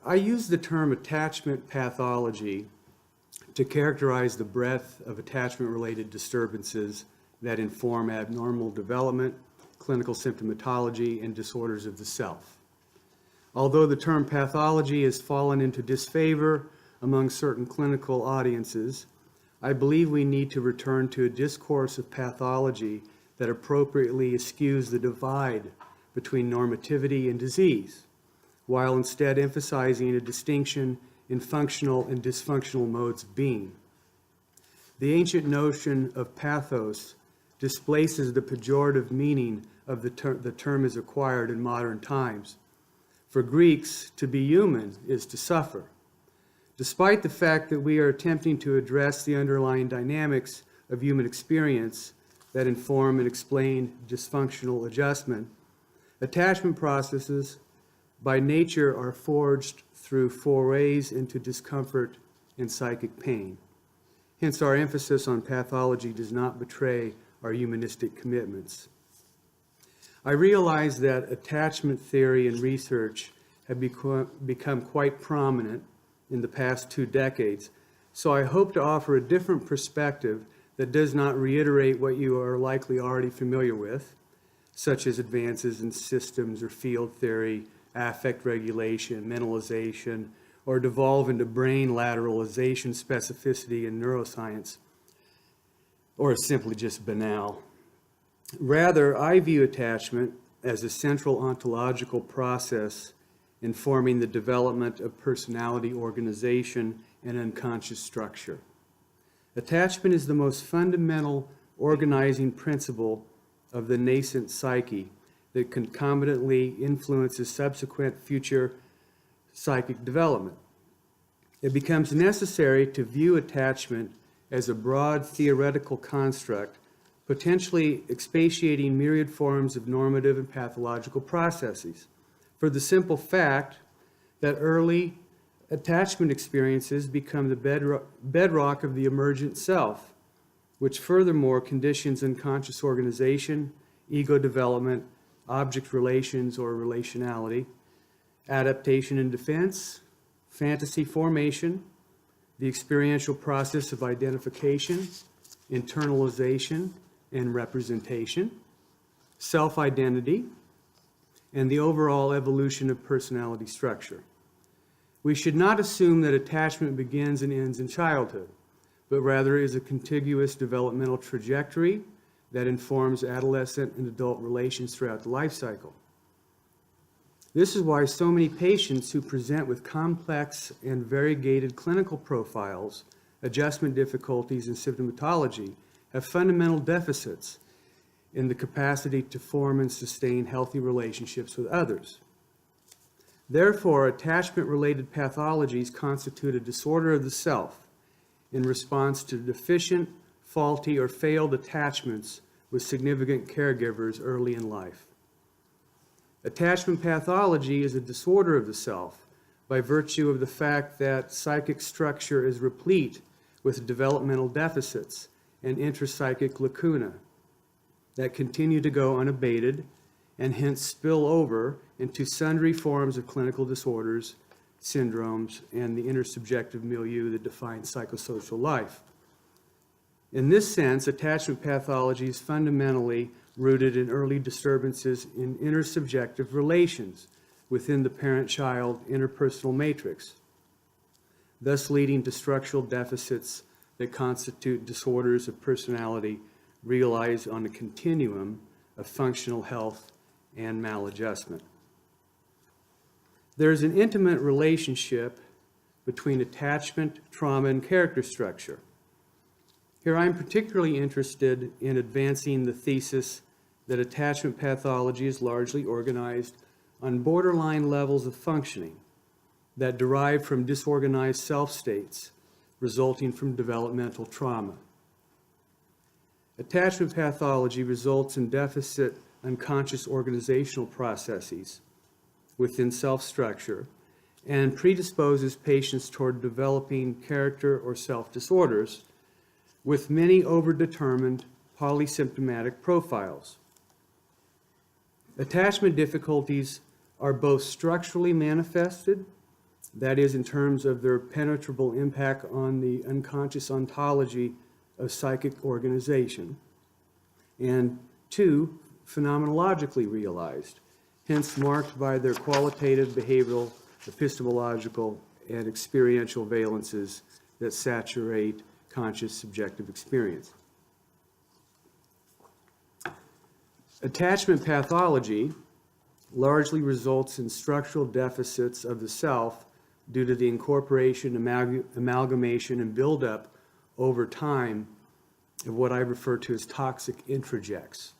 I use the term attachment pathology to characterize the breadth of attachment-related disturbances that inform abnormal development, clinical symptomatology, and disorders of the self. Although the term pathology has fallen into disfavor among certain clinical audiences, I believe we need to return to a discourse of pathology that appropriately eschews the divide between normativity and disease, while instead emphasizing a distinction in functional and dysfunctional modes of being. The ancient notion of pathos displaces the pejorative meaning of the term is acquired in modern times. For Greeks, to be human is to suffer. Despite the fact that we are attempting to address the underlying dynamics of human experience that inform and explain dysfunctional adjustment, attachment processes by nature are forged through forays into discomfort and psychic pain. Hence, our emphasis on pathology does not betray our humanistic commitments. I realize that attachment theory and research have become quite prominent in the past 2 decades, so I hope to offer a different perspective that does not reiterate what you are likely already familiar with, such as advances in systems or field theory, affect regulation, mentalization, or devolve into brain lateralization specificity in neuroscience, or is simply just banal. Rather, I view attachment as a central ontological process informing the development of personality organization and unconscious structure. Attachment is the most fundamental organizing principle of the nascent psyche that concomitantly influences subsequent future psychic development. It becomes necessary to view attachment as a broad theoretical construct, potentially expatiating myriad forms of normative and pathological processes, for the simple fact that early attachment experiences become the bedrock of the emergent self, which furthermore conditions unconscious organization, ego development, object relations or relationality, adaptation and defense, fantasy formation, the experiential process of identification, internalization and representation, self-identity, and the overall evolution of personality structure. We should not assume that attachment begins and ends in childhood, but rather is a contiguous developmental trajectory that informs adolescent and adult relations throughout the life cycle. This is why so many patients who present with complex and variegated clinical profiles, adjustment difficulties, and symptomatology have fundamental deficits in the capacity to form and sustain healthy relationships with others. Therefore, attachment-related pathologies constitute a disorder of the self in response to deficient, faulty, or failed attachments with significant caregivers early in life. Attachment pathology is a disorder of the self by virtue of the fact that psychic structure is replete with developmental deficits and intrapsychic lacuna that continue to go unabated and hence spill over into sundry forms of clinical disorders, syndromes, and the intersubjective milieu that defines psychosocial life. In this sense, attachment pathology is fundamentally rooted in early disturbances in intersubjective relations within the parent-child interpersonal matrix, thus leading to structural deficits that constitute disorders of personality realized on a continuum of functional health and maladjustment. There is an intimate relationship between attachment, trauma, and character structure. Here I'm particularly interested in advancing the thesis that attachment pathology is largely organized on borderline levels of functioning that derive from disorganized self-states resulting from developmental trauma. Attachment pathology results in deficit unconscious organizational processes within self-structure and predisposes patients toward developing character or self-disorders with many overdetermined polysymptomatic profiles. Attachment difficulties are both structurally manifested, That is, in terms of their penetrable impact on the unconscious ontology of psychic organization. And 2, phenomenologically realized, hence marked by their qualitative, behavioral, epistemological, and experiential valences that saturate conscious subjective experience. Attachment pathology largely results in structural deficits of the self due to the incorporation, amalgamation, and buildup over time of what I refer to as toxic introjects,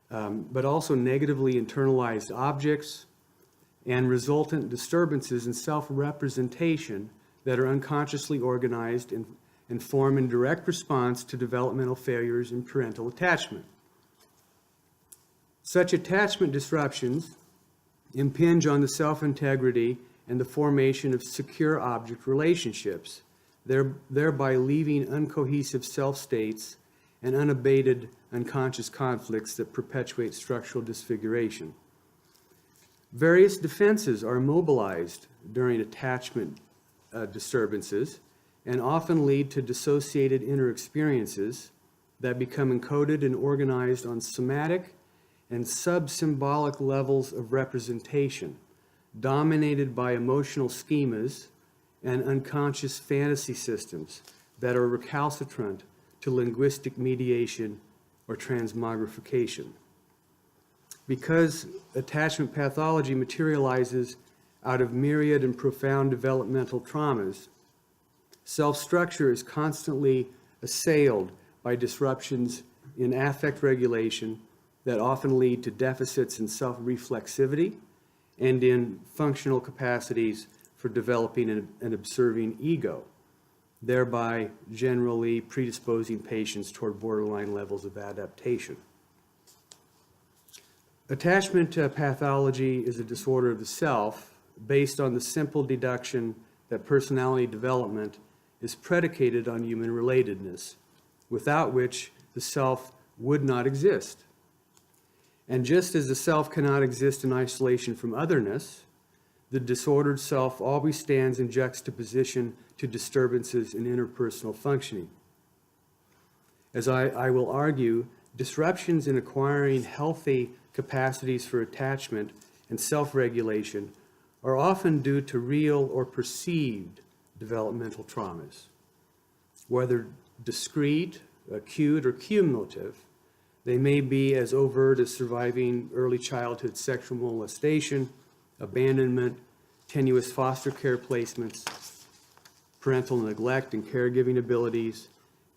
but also negatively internalized objects and resultant disturbances in self-representation that are unconsciously organized and form in direct response to developmental failures in parental attachment. Such attachment disruptions impinge on the self-integrity and the formation of secure object relationships, thereby leaving uncohesive self-states and unabated unconscious conflicts that perpetuate structural disfiguration. Various defenses are mobilized during attachment disturbances and often lead to dissociated inner experiences that become encoded and organized on somatic and sub-symbolic levels of representation, dominated by emotional schemas and unconscious fantasy systems that are recalcitrant to linguistic mediation or transmogrification. Because attachment pathology materializes out of myriad and profound developmental traumas, self-structure is constantly assailed by disruptions in affect regulation that often lead to deficits in self-reflexivity and in functional capacities for developing an observing ego, thereby generally predisposing patients toward borderline levels of adaptation. Attachment pathology is a disorder of the self based on the simple deduction that personality development is predicated on human relatedness, without which the self would not exist. And just as the self cannot exist in isolation from otherness, the disordered self always stands in juxtaposition to disturbances in interpersonal functioning. As I will argue, disruptions in acquiring healthy capacities for attachment and self-regulation are often due to real or perceived developmental traumas. Whether discrete, acute, or cumulative, they may be as overt as surviving early childhood sexual molestation, abandonment, tenuous foster care placements, parental neglect and caregiving abilities,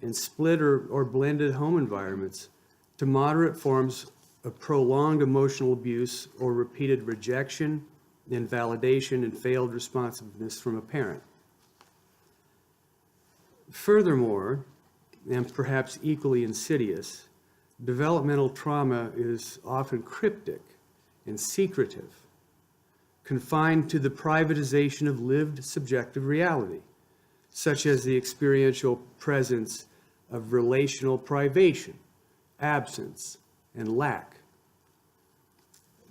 and split or blended home environments, to moderate forms of prolonged emotional abuse or repeated rejection, invalidation, and failed responsiveness from a parent. Furthermore, and perhaps equally insidious, developmental trauma is often cryptic and secretive, confined to the privatization of lived subjective reality, such as the experiential presence of relational privation, absence, and lack.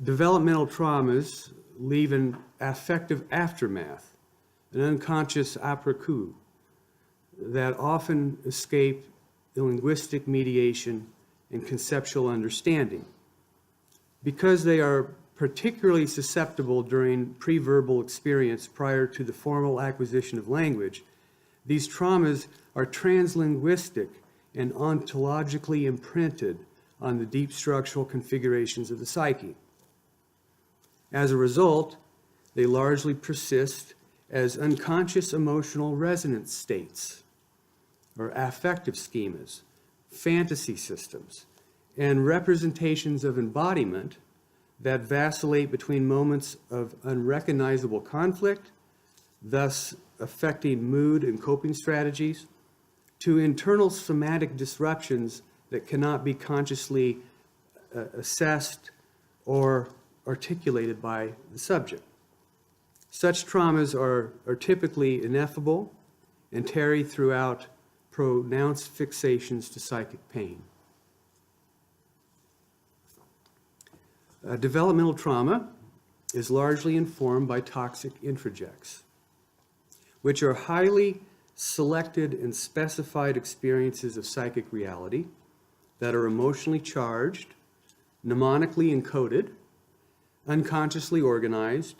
Developmental traumas leave an affective aftermath, an unconscious après-coup, that often escape linguistic mediation and conceptual understanding. Because they are particularly susceptible during pre-verbal experience prior to the formal acquisition of language, these traumas are translinguistic and ontologically imprinted on the deep structural configurations of the psyche. As a result, they largely persist as unconscious emotional resonance states, or affective schemas, fantasy systems, and representations of embodiment that vacillate between moments of unrecognizable conflict, thus affecting mood and coping strategies, to internal somatic disruptions that cannot be consciously assessed or articulated by the subject. Such traumas are typically ineffable and tarry throughout pronounced fixations to psychic pain. Developmental trauma is largely informed by toxic introjects, which are highly selected and specified experiences of psychic reality that are emotionally charged, mnemonically encoded, unconsciously organized,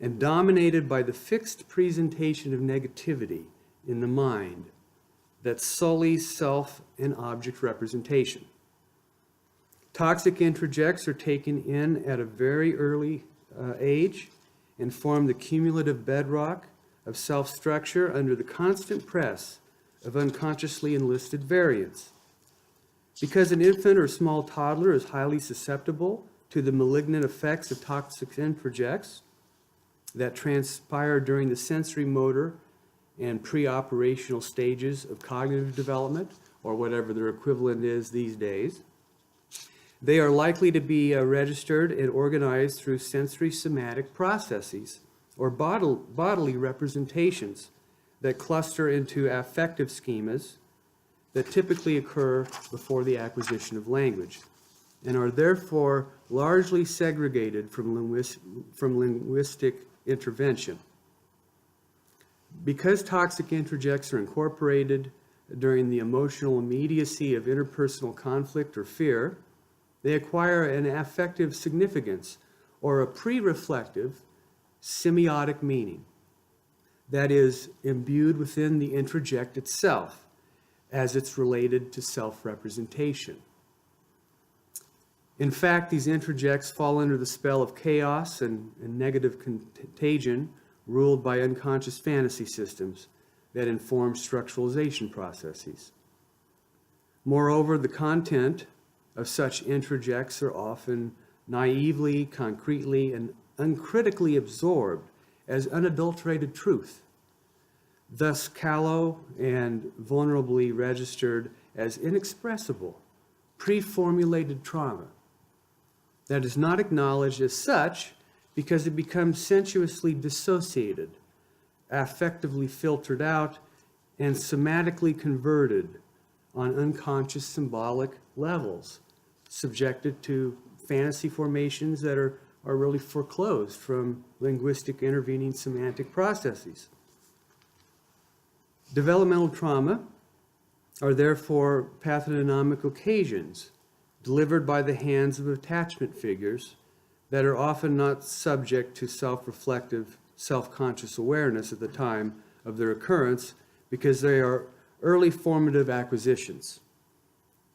and dominated by the fixed presentation of negativity in the mind that sullies self and object representation. Toxic introjects are taken in at a very early age and form the cumulative bedrock of self-structure under the constant press of unconsciously enlisted variants. Because an infant or small toddler is highly susceptible to the malignant effects of toxic introjects that transpire during the sensory motor and pre-operational stages of cognitive development, or whatever their equivalent is these days, they are likely to be registered and organized through sensory somatic processes or bodily representations that cluster into affective schemas that typically occur before the acquisition of language and are therefore largely segregated from linguistic intervention. Because toxic introjects are incorporated during the emotional immediacy of interpersonal conflict or fear, they acquire an affective significance or a pre-reflective semiotic meaning that is imbued within the introject itself as it's related to self-representation. In fact, these introjects fall under the spell of chaos and negative contagion ruled by unconscious fantasy systems that inform structuralization processes. Moreover, the content of such introjects are often naively, concretely, and uncritically absorbed as unadulterated truth, thus callow and vulnerably registered as inexpressible, pre-formulated trauma that is not acknowledged as such because it becomes sensuously dissociated, affectively filtered out, and somatically converted on unconscious symbolic levels, subjected to fantasy formations that are really foreclosed from linguistic intervening semantic processes. Developmental trauma are therefore pathognomic occasions delivered by the hands of attachment figures that are often not subject to self-reflective, self-conscious awareness at the time of their occurrence because they are early formative acquisitions.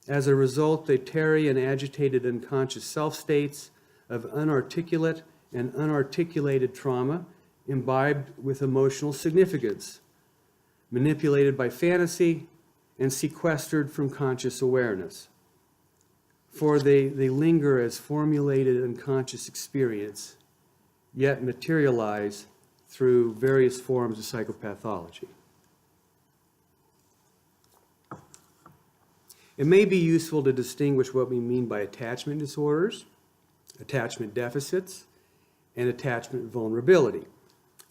As a result, they tarry in agitated unconscious self-states of unarticulate and unarticulated trauma imbibed with emotional significance, manipulated by fantasy, and sequestered from conscious awareness. For they linger as formulated unconscious experience, yet materialize through various forms of psychopathology. It may be useful to distinguish what we mean by attachment disorders, attachment deficits, and attachment vulnerability,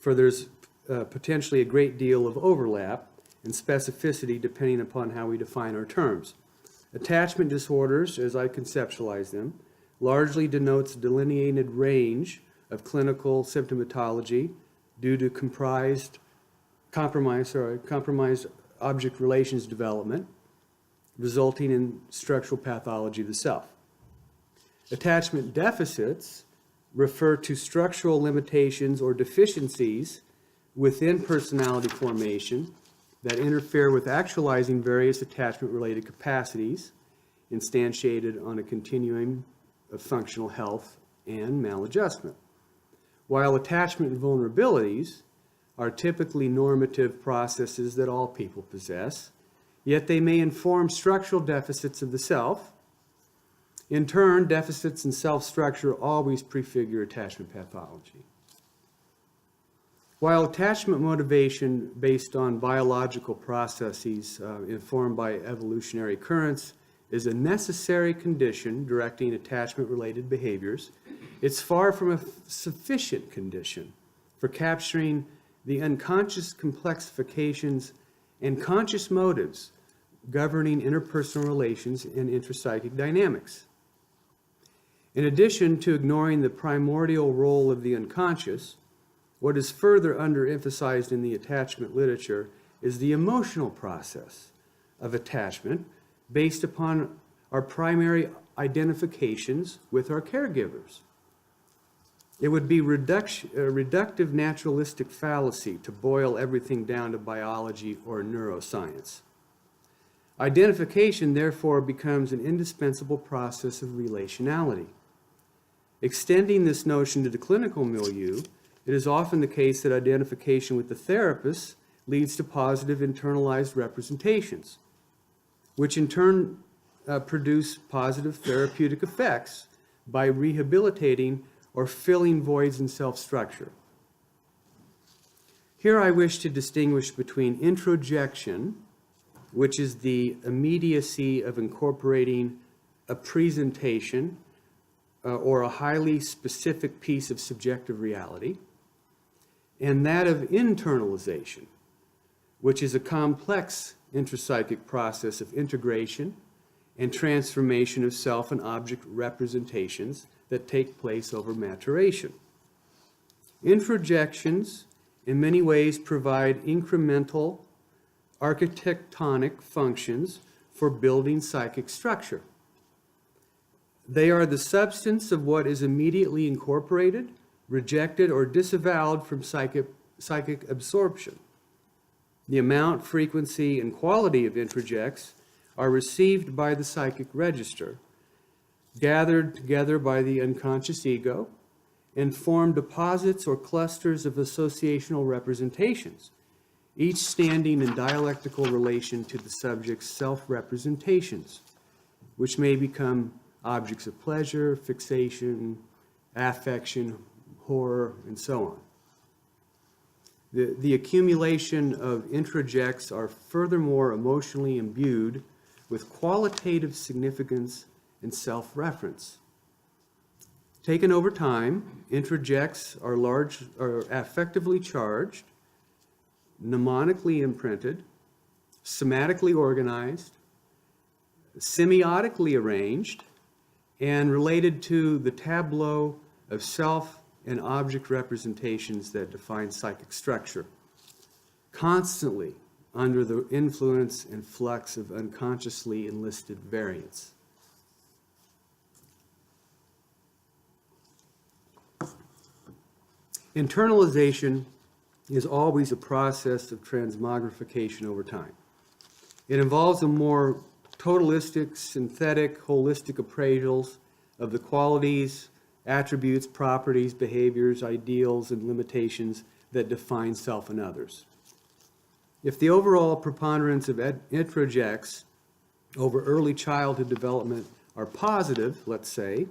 for there's potentially a great deal of overlap and specificity depending upon how we define our terms. Attachment disorders, as I conceptualize them, largely denotes a delineated range of clinical symptomatology due to compromised object relations development, resulting in structural pathology of the self. Attachment deficits refer to structural limitations or deficiencies within personality formation that interfere with actualizing various attachment-related capacities instantiated on a continuum of functional health and maladjustment. While attachment vulnerabilities are typically normative processes that all people possess, yet they may inform structural deficits of the self. In turn, deficits in self-structure always prefigure attachment pathology. While attachment motivation based on biological processes informed by evolutionary currents is a necessary condition directing attachment-related behaviors, it's far from a sufficient condition for capturing the unconscious complexifications and conscious motives governing interpersonal relations and intrapsychic dynamics. In addition to ignoring the primordial role of the unconscious, what is further underemphasized in the attachment literature is the emotional process of attachment based upon our primary identifications with our caregivers. It would be a reductive naturalistic fallacy to boil everything down to biology or neuroscience. Identification, therefore, becomes an indispensable process of relationality. Extending this notion to the clinical milieu, it is often the case that identification with the therapist leads to positive internalized representations, which in turn produce positive therapeutic effects by rehabilitating or filling voids in self-structure. Here I wish to distinguish between introjection, which is the immediacy of incorporating a presentation or a highly specific piece of subjective reality, and that of internalization, which is a complex intrapsychic process of integration and transformation of self and object representations that take place over maturation. Introjections in many ways provide incremental architectonic functions for building psychic structure. They are the substance of what is immediately incorporated, rejected, or disavowed from psychic absorption. The amount, frequency, and quality of introjects are received by the psychic register, gathered together by the unconscious ego, and form deposits or clusters of associational representations, each standing in dialectical relation to the subject's self-representations, which may become objects of pleasure, fixation, affection, horror, and so on. The accumulation of introjects are furthermore emotionally imbued with qualitative significance and self-reference. Taken over time, introjects are affectively charged, mnemonically imprinted, somatically organized, semiotically arranged, and related to the tableau of self and object representations that define psychic structure, constantly under the influence and flux of unconsciously enlisted variants. Internalization is always a process of transmogrification over time. It involves a more totalistic, synthetic, holistic appraisals of the qualities, attributes, properties, behaviors, ideals, and limitations that define self and others. If the overall preponderance of introjects over early childhood development are positive, let's say,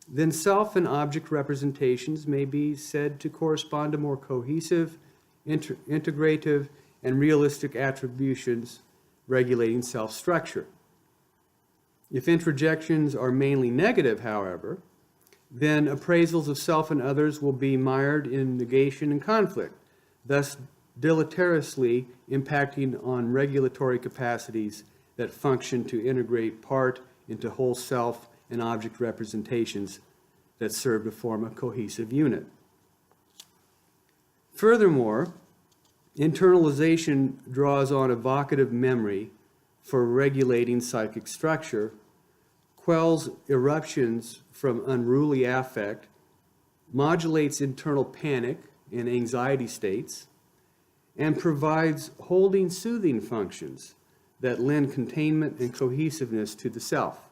then self and object representations may be said to correspond to more cohesive, integrative, and realistic attributions regulating self-structure. If introjections are mainly negative, however, then appraisals of self and others will be mired in negation and conflict, thus deleteriously impacting on regulatory capacities that function to integrate part into whole self and object representations that serve to form a cohesive unit. Furthermore, internalization draws on evocative memory for regulating psychic structure, quells eruptions from unruly affect, modulates internal panic and anxiety states, and provides holding, soothing functions that lend containment and cohesiveness to the self.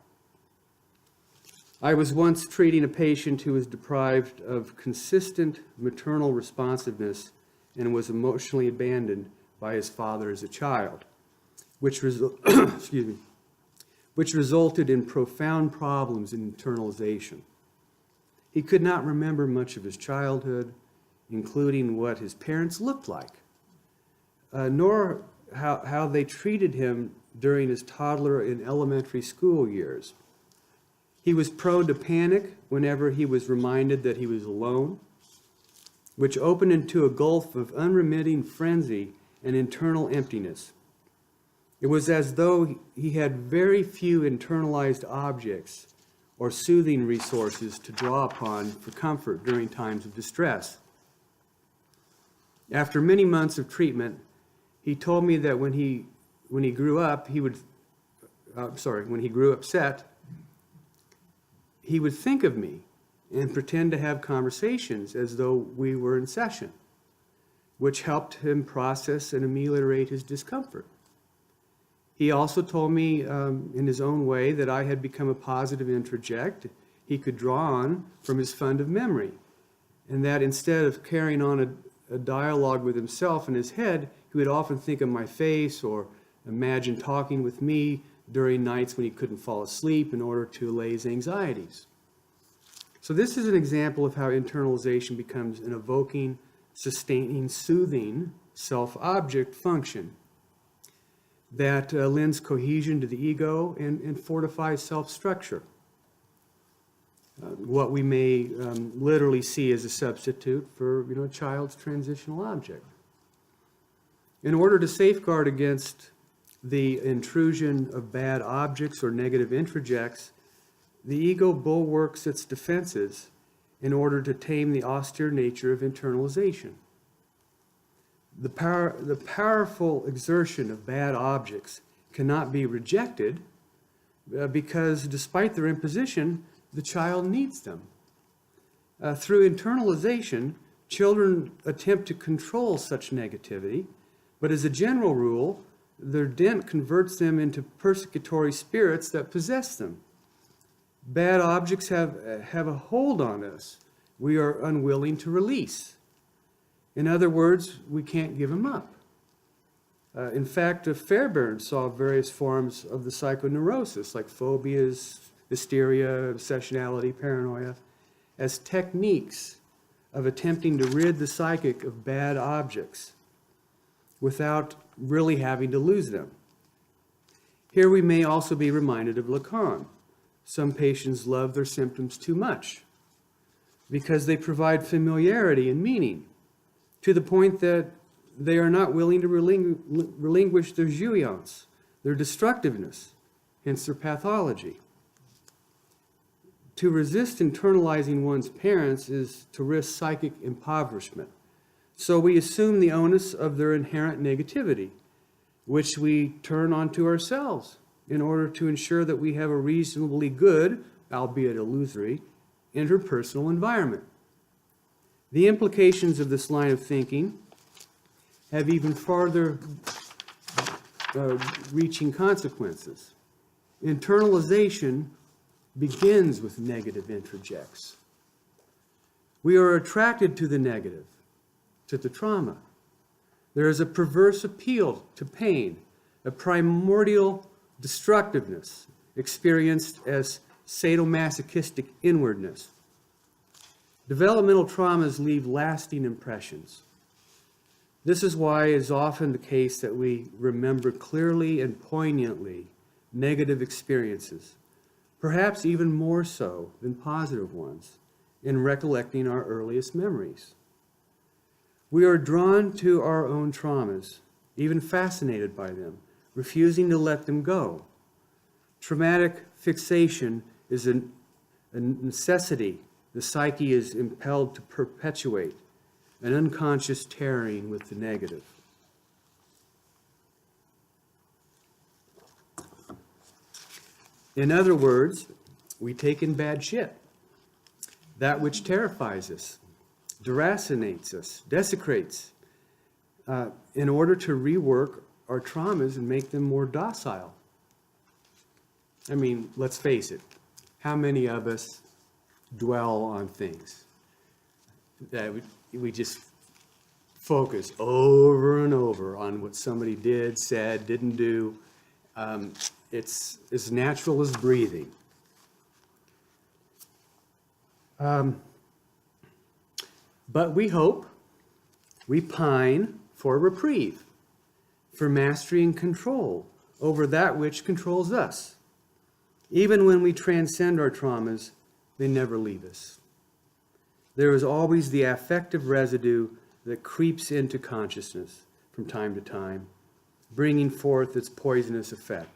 I was once treating a patient who was deprived of consistent maternal responsiveness and was emotionally abandoned by his father as a child, which resulted in profound problems in internalization. He could not remember much of his childhood, including what his parents looked like, nor how they treated him during his toddler and elementary school years. He was prone to panic whenever he was reminded that he was alone, which opened into a gulf of unremitting frenzy and internal emptiness. It was as though he had very few internalized objects or soothing resources to draw upon for comfort during times of distress. After many months of treatment, he told me that when he grew up, when he grew upset, he would think of me and pretend to have conversations as though we were in session, which helped him process and ameliorate his discomfort. He also told me in his own way that I had become a positive introject he could draw on from his fund of memory, and that instead of carrying on a dialogue with himself in his head, he would often think of my face or imagine talking with me during nights when he couldn't fall asleep in order to allay his anxieties. So this is an example of how internalization becomes an evoking, sustaining, soothing self-object function that lends cohesion to the ego and fortifies self-structure. What we may literally see as a substitute for a child's transitional object. In order to safeguard against the intrusion of bad objects or negative introjects, the ego bulwarks its defenses in order to tame the austere nature of internalization. The powerful exertion of bad objects cannot be rejected because despite their imposition, the child needs them. Through internalization, children attempt to control such negativity, but as a general rule, their dent converts them into persecutory spirits that possess them. Bad objects have a hold on us we are unwilling to release. In other words, we can't give them up. In fact, Fairbairn saw various forms of the psychoneurosis, like phobias, hysteria, obsessionality, paranoia, as techniques of attempting to rid the psychic of bad objects without really having to lose them. Here we may also be reminded of Lacan. Some patients love their symptoms too much because they provide familiarity and meaning to the point that they are not willing to relinquish their jouissance, their destructiveness, hence their pathology. To resist internalizing one's parents is to risk psychic impoverishment. So we assume the onus of their inherent negativity, which we turn onto ourselves in order to ensure that we have a reasonably good, albeit illusory, interpersonal environment. The implications of this line of thinking have even farther reaching consequences. Internalization begins with negative introjects. We are attracted to the negative, to the trauma. There is a perverse appeal to pain, a primordial destructiveness experienced as sadomasochistic inwardness. Developmental traumas leave lasting impressions. This is why it is often the case that we remember clearly and poignantly negative experiences, perhaps even more so than positive ones, in recollecting our earliest memories. We are drawn to our own traumas, even fascinated by them, refusing to let them go. Traumatic fixation is a necessity the psyche is impelled to perpetuate, an unconscious tearing with the negative. In other words, we take in bad shit, that which terrifies us, deracinates us, desecrates, in order to rework our traumas and make them more docile. I mean, let's face it, how many of us dwell on things that we just focus over and over on what somebody did, said, didn't do? It's as natural as breathing. But we hope, we pine for a reprieve, for mastery and control over that which controls us. Even when we transcend our traumas, they never leave us. There is always the affective residue that creeps into consciousness from time to time, bringing forth its poisonous effect,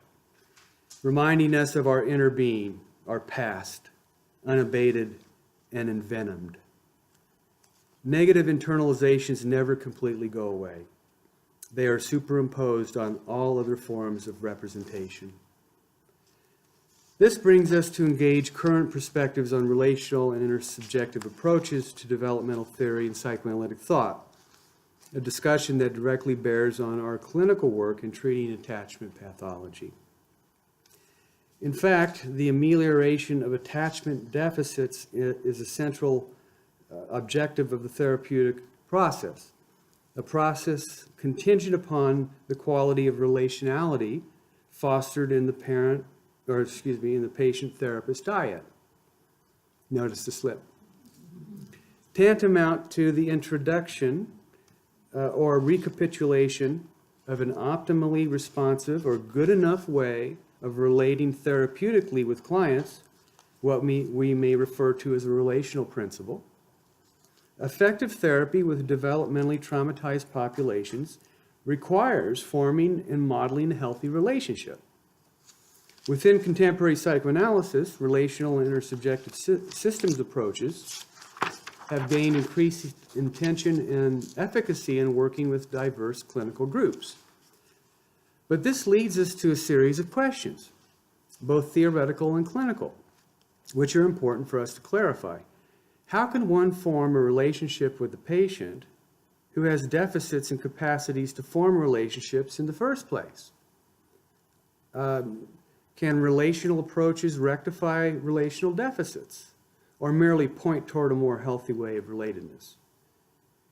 reminding us of our inner being, our past, unabated and envenomed. Negative internalizations never completely go away. They are superimposed on all other forms of representation. This brings us to engage current perspectives on relational and intersubjective approaches to developmental theory and psychoanalytic thought, a discussion that directly bears on our clinical work in treating attachment pathology. In fact, the amelioration of attachment deficits is a central objective of the therapeutic process, a process contingent upon the quality of relationality fostered in the patient-therapist dyad. Notice the slip. Tantamount to the introduction or recapitulation of an optimally responsive or good enough way of relating therapeutically with clients, what we may refer to as a relational principle. Effective therapy with developmentally traumatized populations requires forming and modeling a healthy relationship. Within contemporary psychoanalysis, relational and intersubjective systems approaches have gained increased intention and efficacy in working with diverse clinical groups. But this leads us to a series of questions, both theoretical and clinical, which are important for us to clarify. How can one form a relationship with a patient who has deficits in capacities to form relationships in the first place? Can relational approaches rectify relational deficits or merely point toward a more healthy way of relatedness?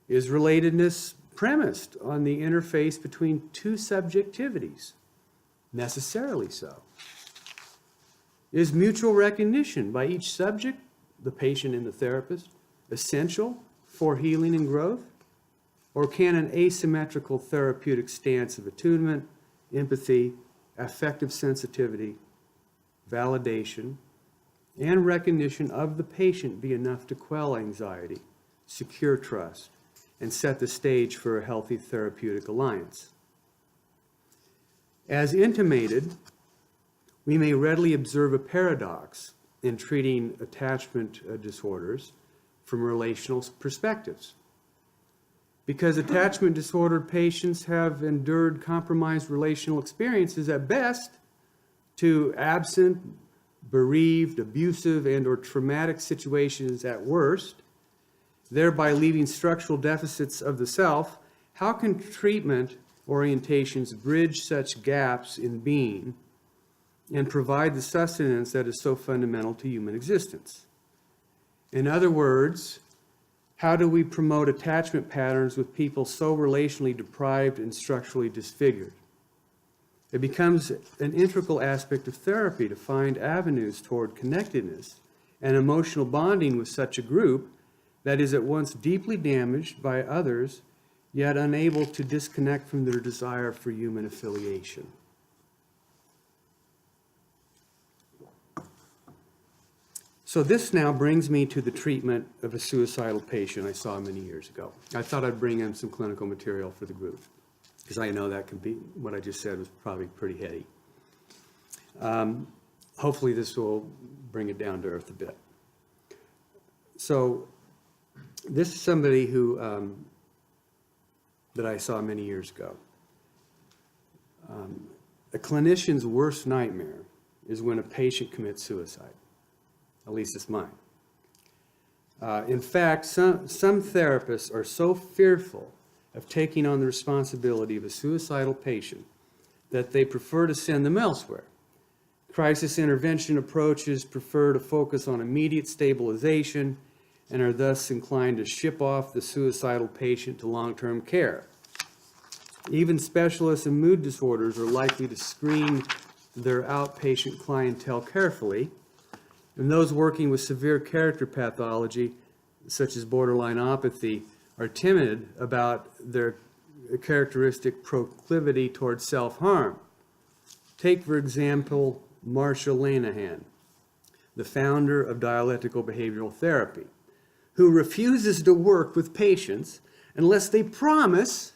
Is relatedness premised on the interface between two subjectivities? Necessarily so. Is mutual recognition by each subject, the patient and the therapist, essential for healing and growth? Or can an asymmetrical therapeutic stance of attunement, empathy, affective sensitivity, validation, and recognition of the patient be enough to quell anxiety, secure trust, and set the stage for a healthy therapeutic alliance? As intimated, we may readily observe a paradox in treating attachment disorders from relational perspectives. Because attachment disordered patients have endured compromised relational experiences at best to absent, bereaved, abusive, and/or traumatic situations at worst, thereby leaving structural deficits of the self, how can treatment orientations bridge such gaps in being and provide the sustenance that is so fundamental to human existence? In other words, how do we promote attachment patterns with people so relationally deprived and structurally disfigured? It becomes an integral aspect of therapy to find avenues toward connectedness and emotional bonding with such a group that is at once deeply damaged by others, yet unable to disconnect from their desire for human affiliation. So this now brings me to the treatment of a suicidal patient I saw many years ago. I thought I'd bring in some clinical material for the group, because I know that can be, what I just said was probably pretty heady. Hopefully this will bring it down to earth a bit. So this is somebody who, that I saw many years ago. A clinician's worst nightmare is when a patient commits suicide. At least it's mine. In fact, some therapists are so fearful of taking on the responsibility of a suicidal patient that they prefer to send them elsewhere. Crisis intervention approaches prefer to focus on immediate stabilization and are thus inclined to ship off the suicidal patient to long-term care. Even specialists in mood disorders are likely to screen their outpatient clientele carefully, and those working with severe character pathology, such as borderline apathy, are timid about their characteristic proclivity toward self-harm. Take, for example, Marsha Linehan, the founder of dialectical behavioral therapy, who refuses to work with patients unless they promise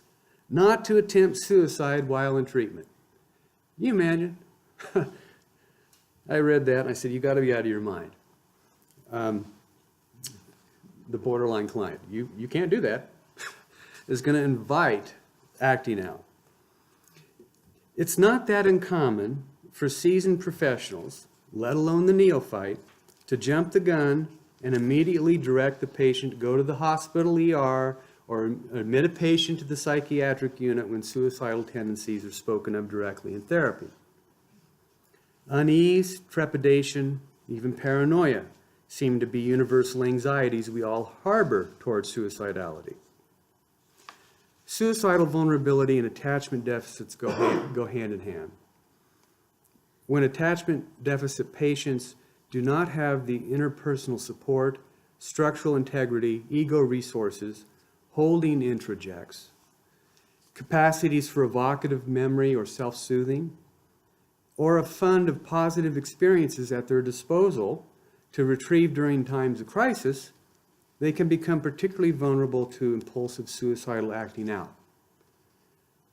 not to attempt suicide while in treatment. Can you imagine? I read that and I said, you got to be out of your mind. the borderline client. You can't do that. Is going to invite acting out. It's not that uncommon for seasoned professionals, let alone the neophyte, to jump the gun and immediately direct the patient to go to the hospital ER or admit a patient to the psychiatric unit when suicidal tendencies are spoken of directly in therapy. Unease, trepidation, even paranoia seem to be universal anxieties we all harbor towards suicidality. Suicidal vulnerability and attachment deficits go hand in hand. When attachment deficit patients do not have the interpersonal support, structural integrity, ego resources, holding introjects, capacities for evocative memory or self-soothing, or a fund of positive experiences at their disposal to retrieve during times of crisis, they can become particularly vulnerable to impulsive suicidal acting out.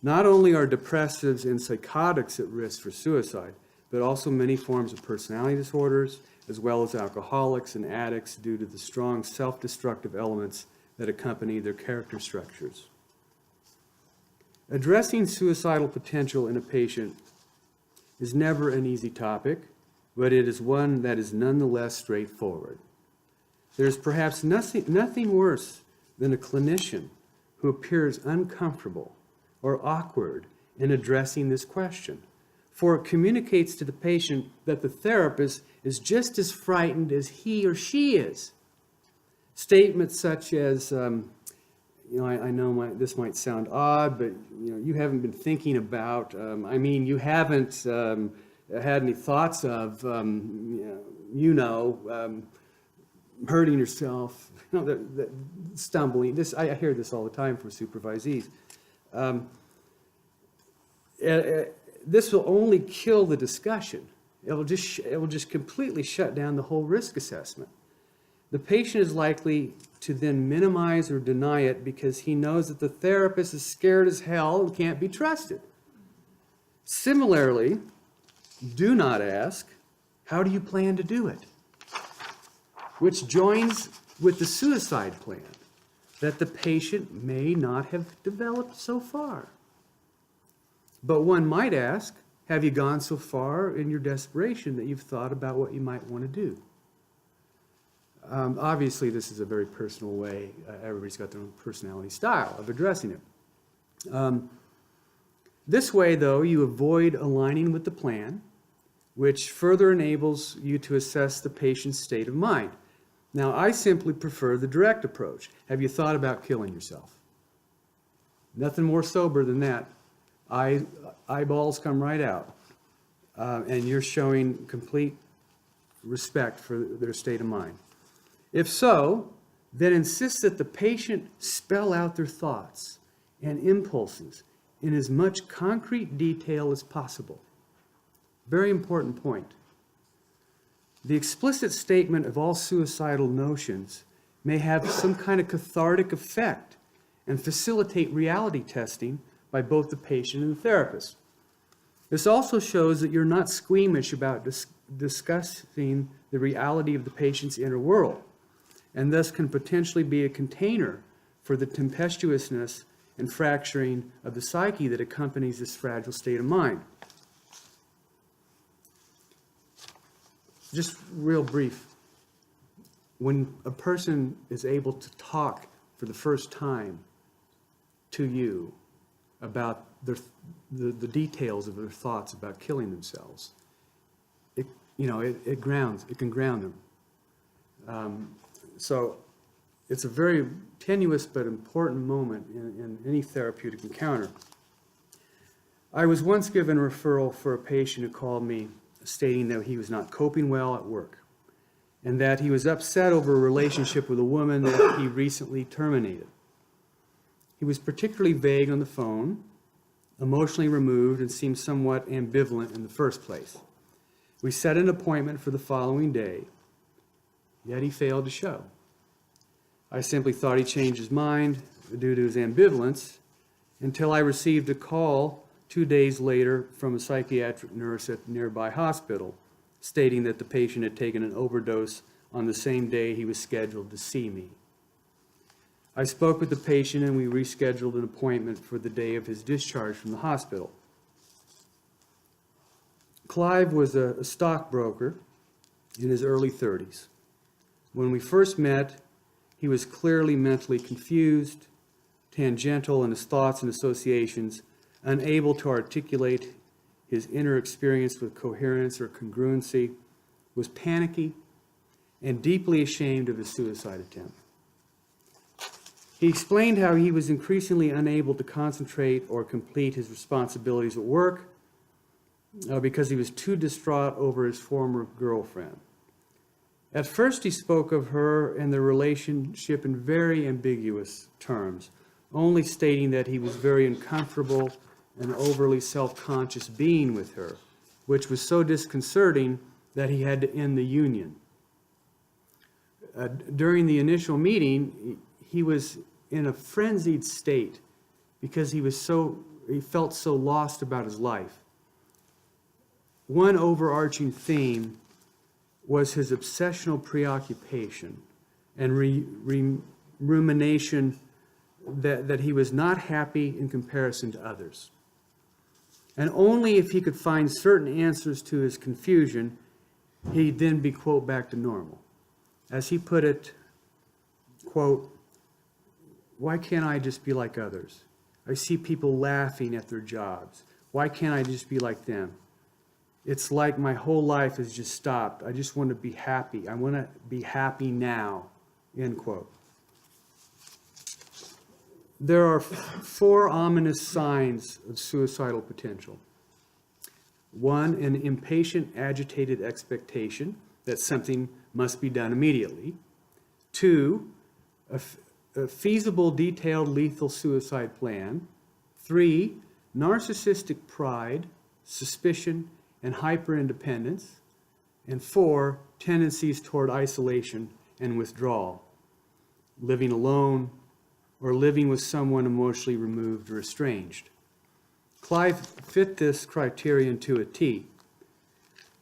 Not only are depressives and psychotics at risk for suicide, but also many forms of personality disorders, as well as alcoholics and addicts due to the strong self-destructive elements that accompany their character structures. Addressing suicidal potential in a patient is never an easy topic, but it is one that is nonetheless straightforward. There's perhaps nothing worse than a clinician who appears uncomfortable or awkward in addressing this question, for it communicates to the patient that the therapist is just as frightened as he or she is. Statements such as, I know this might sound odd, but you haven't been thinking about, you haven't had any thoughts of, hurting yourself, stumbling. I hear this all the time from supervisees. This will only kill the discussion. It will just completely shut down the whole risk assessment. The patient is likely to then minimize or deny it because he knows that the therapist is scared as hell and can't be trusted. Similarly, do not ask, how do you plan to do it? Which joins with the suicide plan that the patient may not have developed so far. But one might ask, have you gone so far in your desperation that you've thought about what you might want to do? Obviously, this is a very personal way. Everybody's got their own personality style of addressing it. This way, though, you avoid aligning with the plan, which further enables you to assess the patient's state of mind. Now, I simply prefer the direct approach. Have you thought about killing yourself? Nothing more sober than that. Eyeballs come right out. And you're showing complete respect for their state of mind. If so, then insist that the patient spell out their thoughts and impulses in as much concrete detail as possible. Very important point. The explicit statement of all suicidal notions may have some kind of cathartic effect and facilitate reality testing by both the patient and the therapist. This also shows that you're not squeamish about discussing the reality of the patient's inner world, and thus can potentially be a container for the tempestuousness and fracturing of the psyche that accompanies this fragile state of mind. Just real brief. When a person is able to talk for the first time to you about the details of their thoughts about killing themselves, it can ground them. So it's a very tenuous but important moment in any therapeutic encounter. I was once given a referral for a patient who called me stating that he was not coping well at work and that he was upset over a relationship with a woman that he recently terminated. He was particularly vague on the phone, emotionally removed, and seemed somewhat ambivalent in the first place. We set an appointment for the following day, yet he failed to show. I simply thought he changed his mind due to his ambivalence until I received a call 2 days later from a psychiatric nurse at the nearby hospital stating that the patient had taken an overdose on the same day he was scheduled to see me. I spoke with the patient and we rescheduled an appointment for the day of his discharge from the hospital. Clive was a stockbroker in his early 30s. When we first met, he was clearly mentally confused, tangential in his thoughts and associations, unable to articulate his inner experience with coherence or congruency, was panicky, and deeply ashamed of his suicide attempt. He explained how he was increasingly unable to concentrate or complete his responsibilities at work because he was too distraught over his former girlfriend. At first, he spoke of her and their relationship in very ambiguous terms, only stating that he was very uncomfortable and overly self-conscious being with her, which was so disconcerting that he had to end the union. During the initial meeting, he was in a frenzied state because he felt so lost about his life. One overarching theme was his obsessional preoccupation and rumination that he was not happy in comparison to others. And only if he could find certain answers to his confusion, he'd then be, quote, back to normal. As he put it, quote, "Why can't I just be like others? I see people laughing at their jobs. Why can't I just be like them? It's like my whole life has just stopped. I just want to be happy. I want to be happy now," end quote. There are 4 ominous signs of suicidal potential. 1, an impatient, agitated expectation that something must be done immediately. 2, a feasible, detailed, lethal suicide plan. 3, narcissistic pride, suspicion, and hyper-independence. And 4, tendencies toward isolation and withdrawal, living alone, or living with someone emotionally removed or estranged. Clive fit this criterion to a T.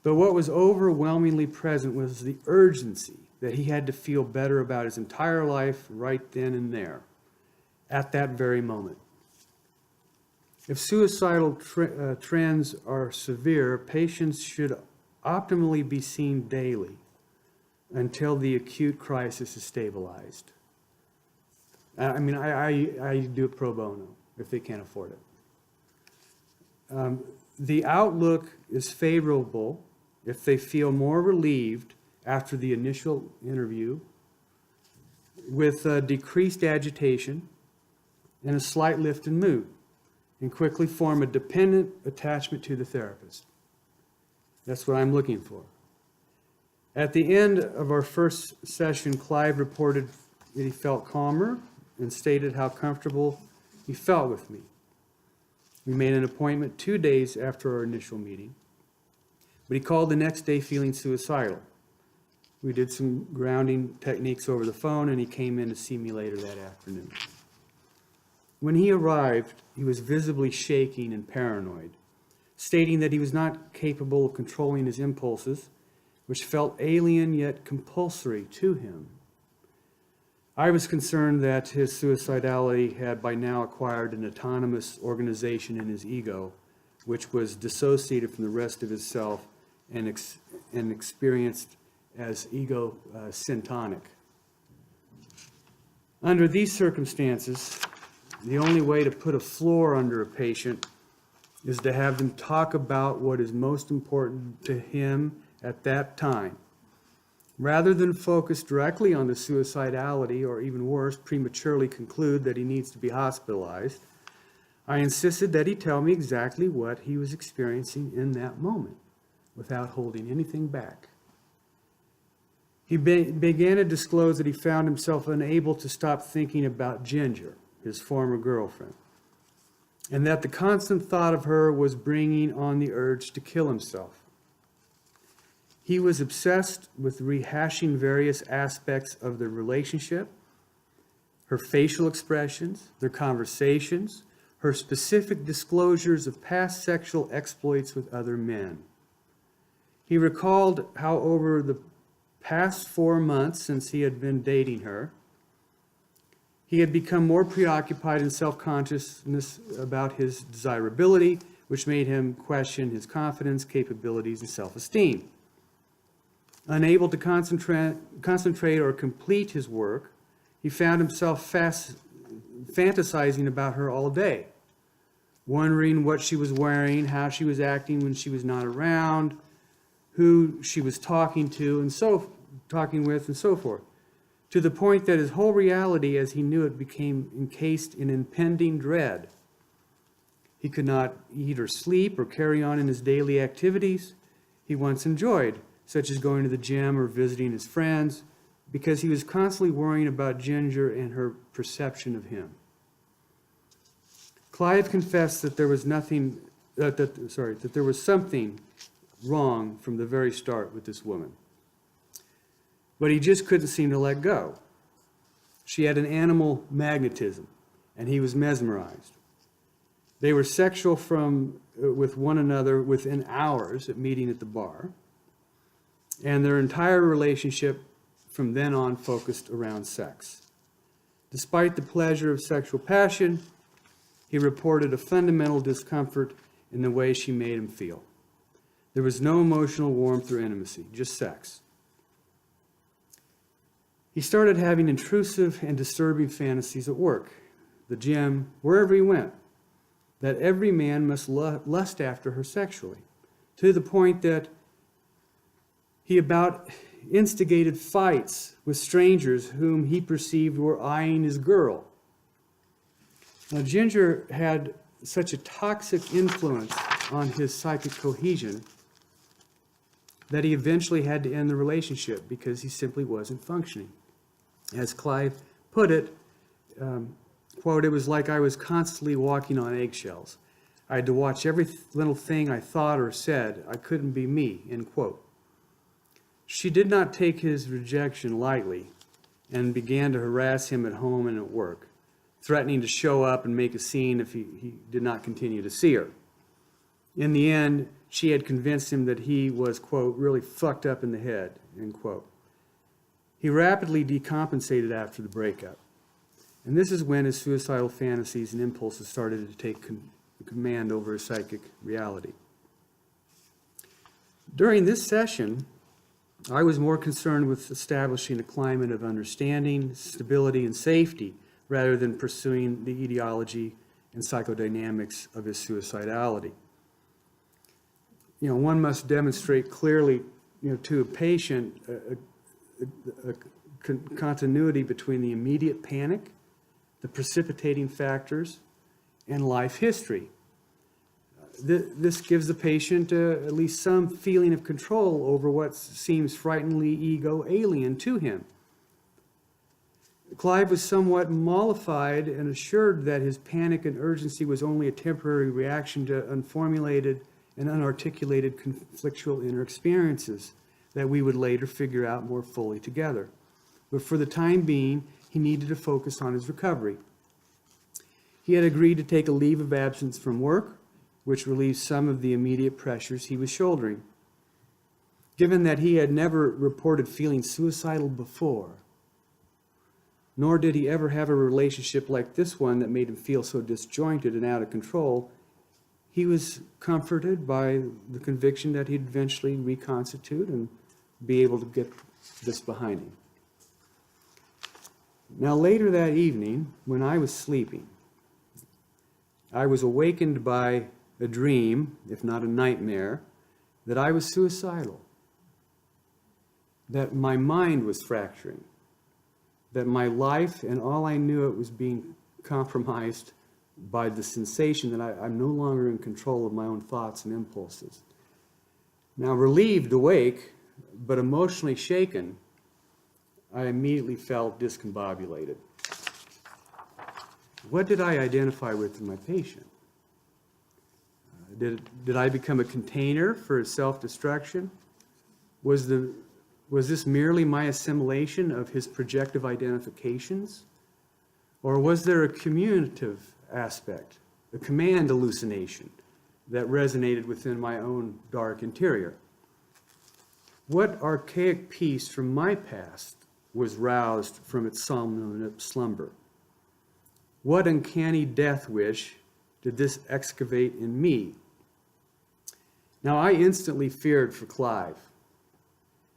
But what was overwhelmingly present was the urgency that he had to feel better about his entire life right then and there, at that very moment. If suicidal trends are severe, patients should optimally be seen daily until the acute crisis is stabilized. I do it pro bono if they can't afford it. The outlook is favorable if they feel more relieved after the initial interview, with decreased agitation and a slight lift in mood, and quickly form a dependent attachment to the therapist. That's what I'm looking for. At the end of our first session, Clive reported that he felt calmer and stated how comfortable he felt with me. We made an appointment 2 days after our initial meeting, but he called the next day feeling suicidal. We did some grounding techniques over the phone, and he came in to see me later that afternoon. When he arrived, he was visibly shaking and paranoid, stating that he was not capable of controlling his impulses, which felt alien yet compulsory to him. I was concerned that his suicidality had by now acquired an autonomous organization in his ego, which was dissociated from the rest of his self and experienced as ego syntonic. Under these circumstances, the only way to put a floor under a patient is to have them talk about what is most important to him at that time. Rather than focus directly on the suicidality, or even worse, prematurely conclude that he needs to be hospitalized, I insisted that he tell me exactly what he was experiencing in that moment, without holding anything back. He began to disclose that he found himself unable to stop thinking about Ginger, his former girlfriend, and that the constant thought of her was bringing on the urge to kill himself. He was obsessed with rehashing various aspects of their relationship, her facial expressions, their conversations, her specific disclosures of past sexual exploits with other men. He recalled how over the past 4 months since he had been dating her, He had become more preoccupied in self-consciousness about his desirability, which made him question his confidence, capabilities, and self-esteem. Unable to concentrate or complete his work, he found himself fantasizing about her all day, wondering what she was wearing, how she was acting when she was not around, who she was talking with, and so forth, to the point that his whole reality as he knew it became encased in impending dread. He could not eat or sleep or carry on in his daily activities he once enjoyed, such as going to the gym or visiting his friends, because he was constantly worrying about Ginger and her perception of him. Clive confessed that there was something wrong from the very start with this woman. But he just couldn't seem to let go. She had an animal magnetism, and he was mesmerized. They were sexual with one another within hours of meeting at the bar, and their entire relationship from then on focused around sex. Despite the pleasure of sexual passion, he reported a fundamental discomfort in the way she made him feel. There was no emotional warmth or intimacy, just sex. He started having intrusive and disturbing fantasies at work, the gym, wherever he went, that every man must lust after her sexually, to the point that he about instigated fights with strangers whom he perceived were eyeing his girl. Now, Ginger had such a toxic influence on his psychic cohesion that he eventually had to end the relationship because he simply wasn't functioning. As Clive put it, quote, "It was like I was constantly walking on eggshells. I had to watch every little thing I thought or said. I couldn't be me," end quote. She did not take his rejection lightly and began to harass him at home and at work, threatening to show up and make a scene if he did not continue to see her. In the end, she had convinced him that he was, quote, "really fucked up in the head," end quote. He rapidly decompensated after the breakup. And this is when his suicidal fantasies and impulses started to take command over his psychic reality. During this session, I was more concerned with establishing a climate of understanding, stability, and safety rather than pursuing the ideology and psychodynamics of his suicidality. One must demonstrate clearly, to a patient a continuity between the immediate panic, the precipitating factors, and life history. This gives the patient at least some feeling of control over what seems frighteningly ego-alien to him. Clive was somewhat mollified and assured that his panic and urgency was only a temporary reaction to unformulated and unarticulated conflictual inner experiences that we would later figure out more fully together. But for the time being, he needed to focus on his recovery. He had agreed to take a leave of absence from work, which relieved some of the immediate pressures he was shouldering. Given that he had never reported feeling suicidal before, nor did he ever have a relationship like this one that made him feel so disjointed and out of control, he was comforted by the conviction that he'd eventually reconstitute and be able to get this behind him. Now, later that evening, when I was sleeping, I was awakened by a dream, if not a nightmare, that I was suicidal, that my mind was fracturing, that my life and all I knew it was being compromised by the sensation that I'm no longer in control of my own thoughts and impulses. Now, relieved awake, but emotionally shaken, I immediately felt discombobulated. What did I identify with in my patient? Did I become a container for his self-destruction? Was this merely my assimilation of his projective identifications? Or was there a communicative aspect, a command hallucination that resonated within my own dark interior? What archaic piece from my past was roused from its somnolent slumber? What uncanny death wish did this excavate in me? Now, I instantly feared for Clive,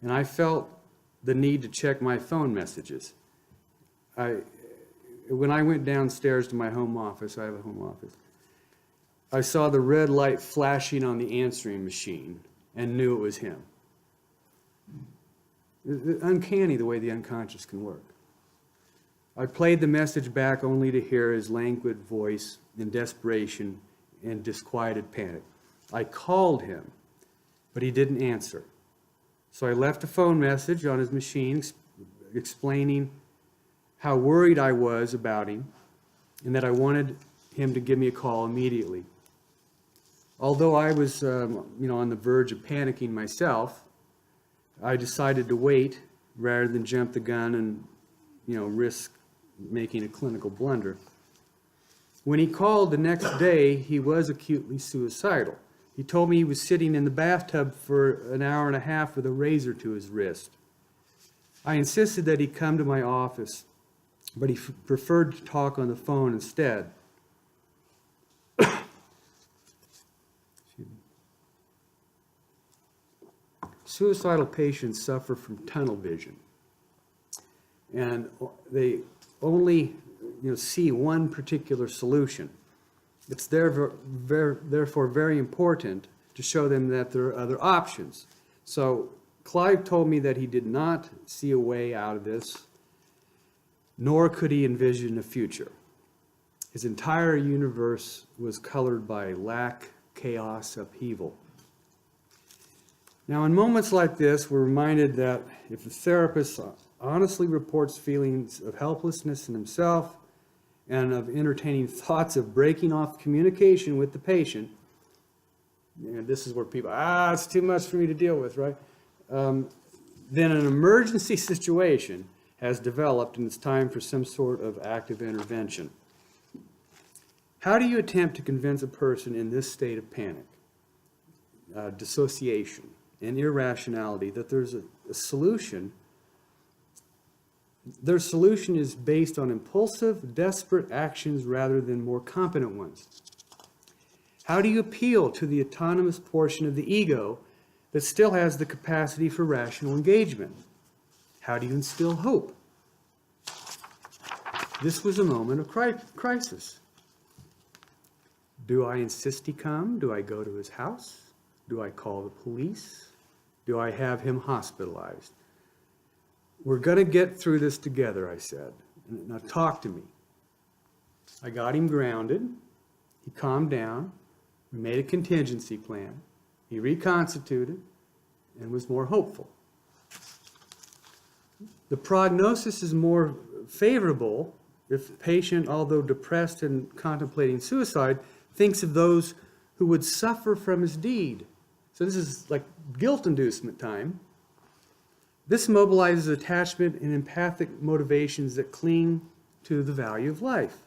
and I felt the need to check my phone messages. When I went downstairs to my home office, I have a home office, I saw the red light flashing on the answering machine and knew it was him. It's uncanny the way the unconscious can work. I played the message back only to hear his languid voice in desperation and disquieted panic. I called him, but he didn't answer. So I left a phone message on his machine explaining how worried I was about him and that I wanted him to give me a call immediately. Although I was on the verge of panicking myself, I decided to wait rather than jump the gun and risk making a clinical blunder. When he called the next day, he was acutely suicidal. He told me he was sitting in the bathtub for an hour and a half with a razor to his wrist. I insisted that he come to my office, but he preferred to talk on the phone instead. Suicidal patients suffer from tunnel vision, and they only see one particular solution. It's therefore very important to show them that there are other options. So Clive told me that he did not see a way out of this, nor could he envision a future. His entire universe was colored by lack, chaos, upheaval. Now, in moments like this, we're reminded that if the therapist honestly reports feelings of helplessness in himself and of entertaining thoughts of breaking off communication with the patient, this is where people, it's too much for me to deal with, right? Then an emergency situation has developed and it's time for some sort of active intervention. How do you attempt to convince a person in this state of panic, dissociation, and irrationality that there's a solution? Their solution is based on impulsive, desperate actions rather than more competent ones. How do you appeal to the autonomous portion of the ego that still has the capacity for rational engagement? How do you instill hope? This was a moment of crisis. Do I insist he come? Do I go to his house? Do I call the police? Do I have him hospitalized? We're going to get through this together, I said. Now talk to me. I got him grounded. He calmed down. We made a contingency plan. He reconstituted and was more hopeful. The prognosis is more favorable if the patient, although depressed and contemplating suicide, thinks of those who would suffer from his deed. So this is like guilt inducement time. This mobilizes attachment and empathic motivations that cling to the value of life.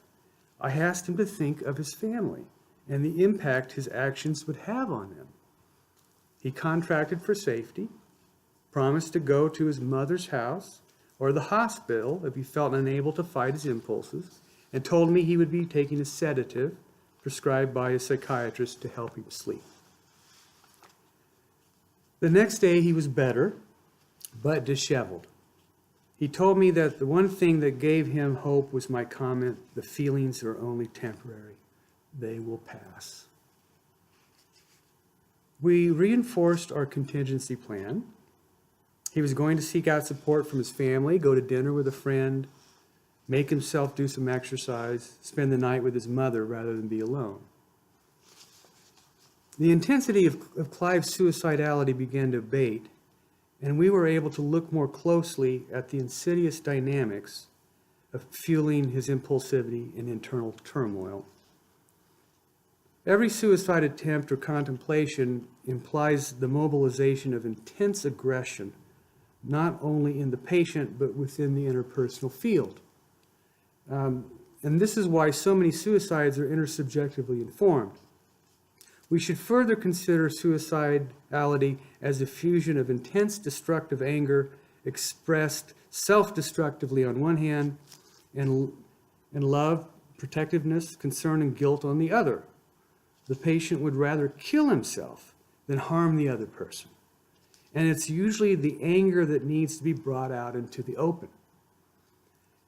I asked him to think of his family and the impact his actions would have on them. He contracted for safety, promised to go to his mother's house or the hospital if he felt unable to fight his impulses, and told me he would be taking a sedative prescribed by a psychiatrist to help him sleep. The next day he was better, but disheveled. He told me that the one thing that gave him hope was my comment, "The feelings are only temporary. They will pass." We reinforced our contingency plan. He was going to seek out support from his family, go to dinner with a friend, make himself do some exercise, spend the night with his mother rather than be alone. The intensity of Clive's suicidality began to abate, and we were able to look more closely at the insidious dynamics of fueling his impulsivity and internal turmoil. Every suicide attempt or contemplation implies the mobilization of intense aggression, not only in the patient, but within the interpersonal field. And this is why so many suicides are intersubjectively informed. We should further consider suicidality as a fusion of intense destructive anger expressed self-destructively on one hand and love protectiveness, concern, and guilt on the other. The patient would rather kill himself than harm the other person. And it's usually the anger that needs to be brought out into the open.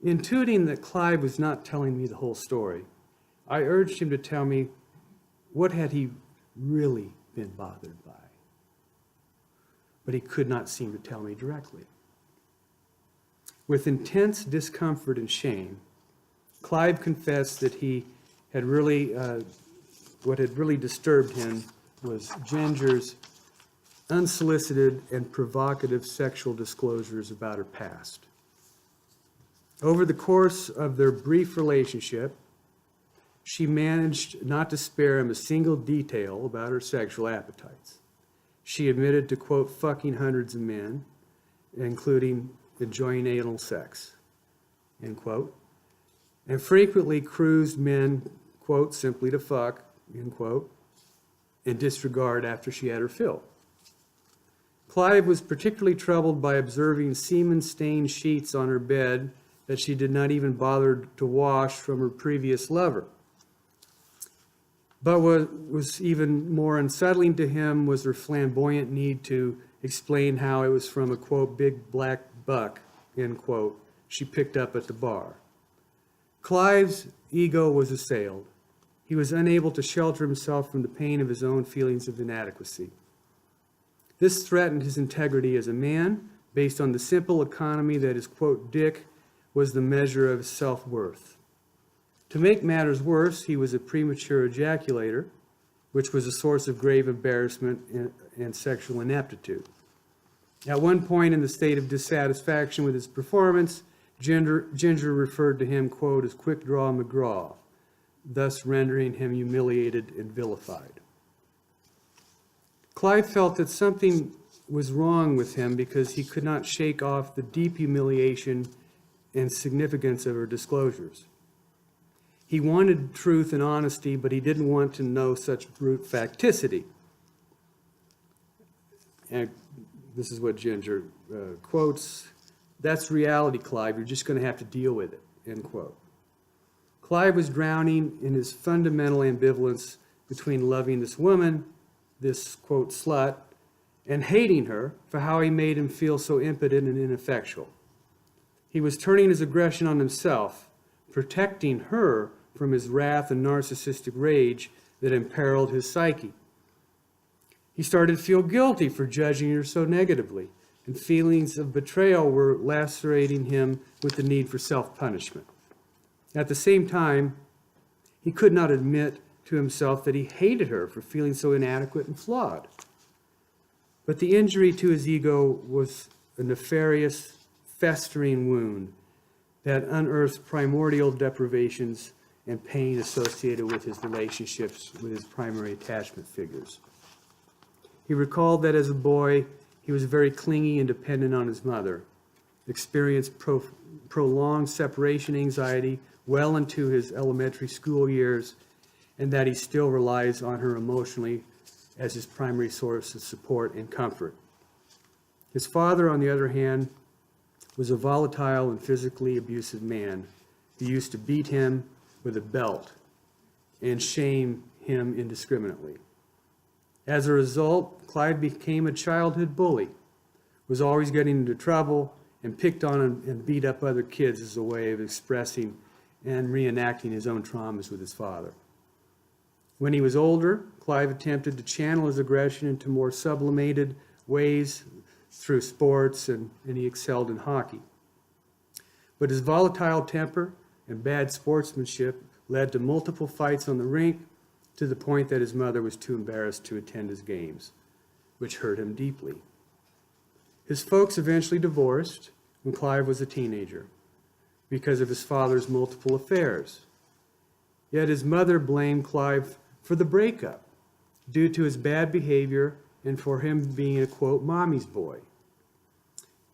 Intuiting that Clive was not telling me the whole story, I urged him to tell me what had he really been bothered by. But he could not seem to tell me directly. With intense discomfort and shame, Clive confessed that he had really, what had really disturbed him was Ginger's unsolicited and provocative sexual disclosures about her past. Over the course of their brief relationship, she managed not to spare him a single detail about her sexual appetites. She admitted to, quote, fucking hundreds of men, including enjoying anal sex, end quote, and frequently cruised men, quote, simply to fuck, end quote, and disregard after she had her fill. Clive was particularly troubled by observing semen-stained sheets on her bed that she did not even bother to wash from her previous lover. But what was even more unsettling to him was her flamboyant need to explain how it was from a, quote, big black buck, end quote, she picked up at the bar. Clive's ego was assailed. He was unable to shelter himself from the pain of his own feelings of inadequacy. This threatened his integrity as a man, based on the simple economy that his, quote, dick was the measure of his self-worth. To make matters worse, he was a premature ejaculator, which was a source of grave embarrassment and sexual ineptitude. At one point in the state of dissatisfaction with his performance, Ginger referred to him, quote, as Quick Draw McGraw, thus rendering him humiliated and vilified. Clive felt that something was wrong with him because he could not shake off the deep humiliation and significance of her disclosures. He wanted truth and honesty, but he didn't want to know such brute facticity. And this is what Ginger quotes, "That's reality, Clive. You're just going to have to deal with it," end quote. Clive was drowning in his fundamental ambivalence between loving this woman, this, quote, slut, and hating her for how he made him feel so impotent and ineffectual. He was turning his aggression on himself, protecting her from his wrath and narcissistic rage that imperiled his psyche. He started to feel guilty for judging her so negatively, and feelings of betrayal were lacerating him with the need for self-punishment. At the same time, he could not admit to himself that he hated her for feeling so inadequate and flawed. But the injury to his ego was a nefarious, festering wound that unearthed primordial deprivations and pain associated with his relationships with his primary attachment figures. He recalled that as a boy, he was very clingy and dependent on his mother, experienced prolonged separation anxiety well into his elementary school years, and that he still relies on her emotionally as his primary source of support and comfort. His father, on the other hand, was a volatile and physically abusive man who used to beat him with a belt and shame him indiscriminately. As a result, Clive became a childhood bully, was always getting into trouble, and picked on and beat up other kids as a way of expressing and reenacting his own traumas with his father. When he was older, Clive attempted to channel his aggression into more sublimated ways through sports, and he excelled in hockey. But his volatile temper and bad sportsmanship led to multiple fights on the rink, to the point that his mother was too embarrassed to attend his games, which hurt him deeply. His folks eventually divorced when Clive was a teenager because of his father's multiple affairs. Yet his mother blamed Clive for the breakup due to his bad behavior and for him being a, quote, mommy's boy.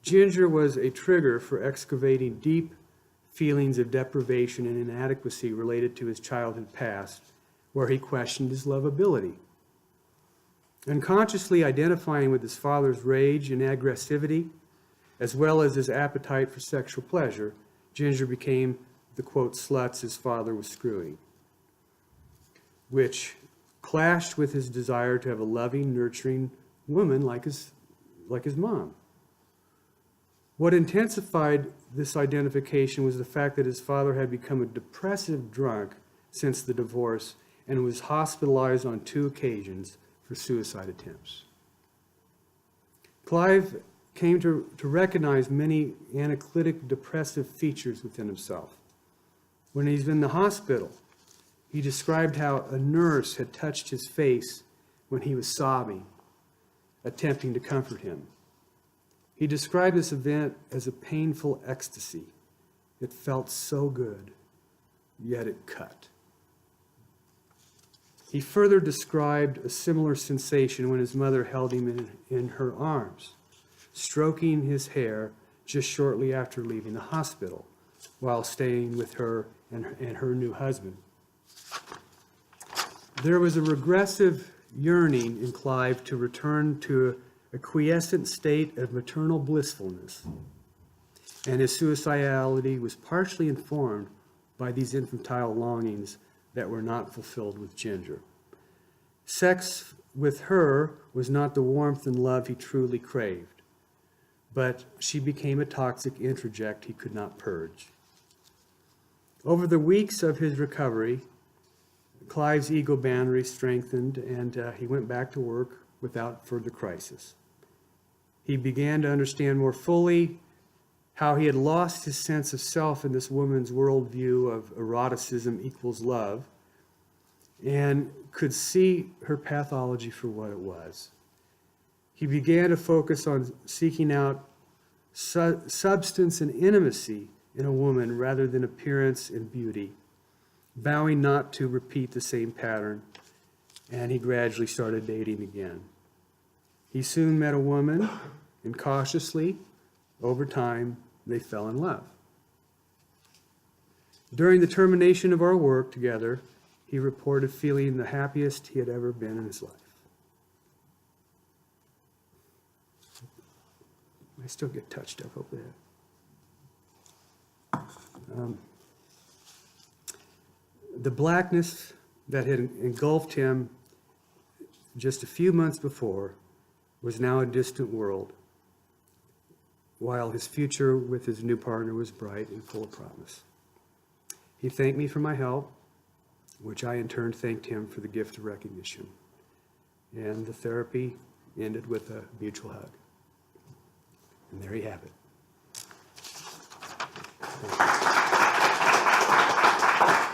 Ginger was a trigger for excavating deep feelings of deprivation and inadequacy related to his childhood past, where he questioned his lovability. Unconsciously identifying with his father's rage and aggressivity, as well as his appetite for sexual pleasure, Ginger became the, quote, sluts his father was screwing, which clashed with his desire to have a loving, nurturing woman like his mom. What intensified this identification was the fact that his father had become a depressive drunk since the divorce and was hospitalized on 2 occasions for suicide attempts. Clive came to recognize many analytic depressive features within himself. When he's in the hospital, he described how a nurse had touched his face when he was sobbing, attempting to comfort him. He described this event as a painful ecstasy. It felt so good, yet it cut. He further described a similar sensation when his mother held him in her arms, stroking his hair just shortly after leaving the hospital, while staying with her and her new husband. There was a regressive yearning in Clive to return to a quiescent state of maternal blissfulness, and his suicidality was partially informed by these infantile longings that were not fulfilled with Ginger. Sex with her was not the warmth and love he truly craved, but she became a toxic introject he could not purge. Over the weeks of his recovery, Clive's ego boundary strengthened, and he went back to work without further crisis. He began to understand more fully how he had lost his sense of self in this woman's worldview of eroticism equals love, and could see her pathology for what it was. He began to focus on seeking out substance and intimacy in a woman rather than appearance and beauty, vowing not to repeat the same pattern, and he gradually started dating again. He soon met a woman, and cautiously, over time, they fell in love. During the termination of our work together, he reported feeling the happiest he had ever been in his life. I still get touched up over that. The blackness that had engulfed him just a few months before was now a distant world, while his future with his new partner was bright and full of promise. He thanked me for my help, which I in turn thanked him for the gift of recognition. And the therapy ended with a mutual hug. And there you have it. Thank you.